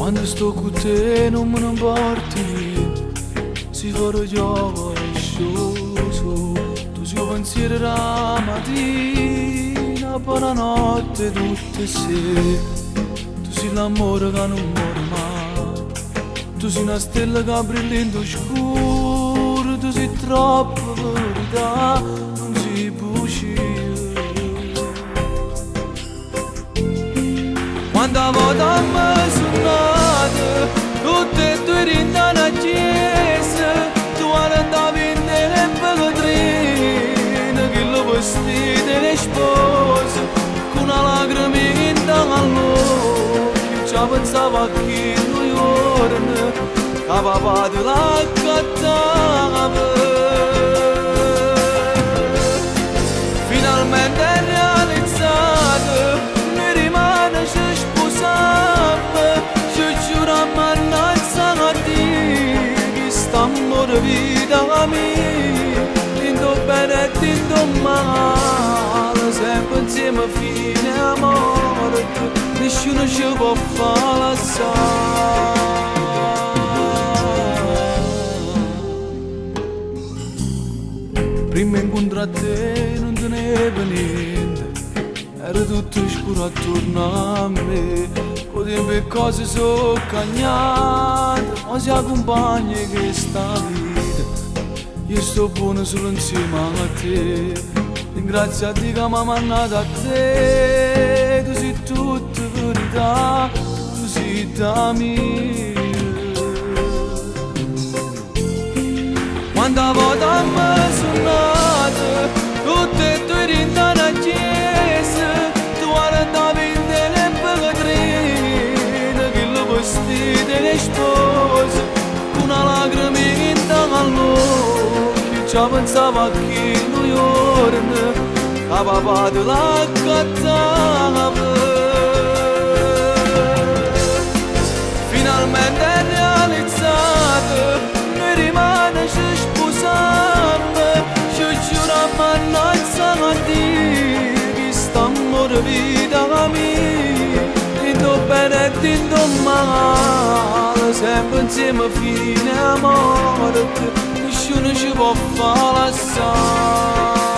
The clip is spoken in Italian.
Quando sto con te non me ne importa niente, si farà giova e scioso, tu sei un pensiero la mattina, per la notte tutte sere, tu sei l'amore che non muore mai, tu sei una stella che brilla in scuro, tu sei troppa verità, non si può uscire. Quando volta mi sono nata, tutte e due rinda una chiesa, tu andavi nelle pegatrine, che lo vestito le spose, con una lagrimina all'occhio, già pensava che noi ora, che papà te la cattava. Finalmente è realizzato, mi rimane se sposare, ci giuro mannaggia a te, che st'amore vita mia, tinto bene e tinto male, sempre insieme fine a morte, nessuno ci può fare lasciare. Prima incontro a te non tenevo niente, era tutto scuro attorno a me, con tempo cose sono cagnate, ma si accompagna che sta vita, io sto buono solo insieme a te, ringrazio a Dio che mi ha mandato a te, tu sei tutta verità, tu sei da mia. Quando volta mi sono nata, tutte e due rinda una chiesa, tu andavi nelle pegatrine, che lo vestito le spose, con una lagrimina all'occhio, già pensava che noi ora, che papà te la cattava. Finalmente è realizzato, mi rimane se sposare, ci giuro mannaggia a te, che st'amore vita mia, tinto bene e tinto male, sempre insieme fine a morte, nessuno ci può fare lasciare.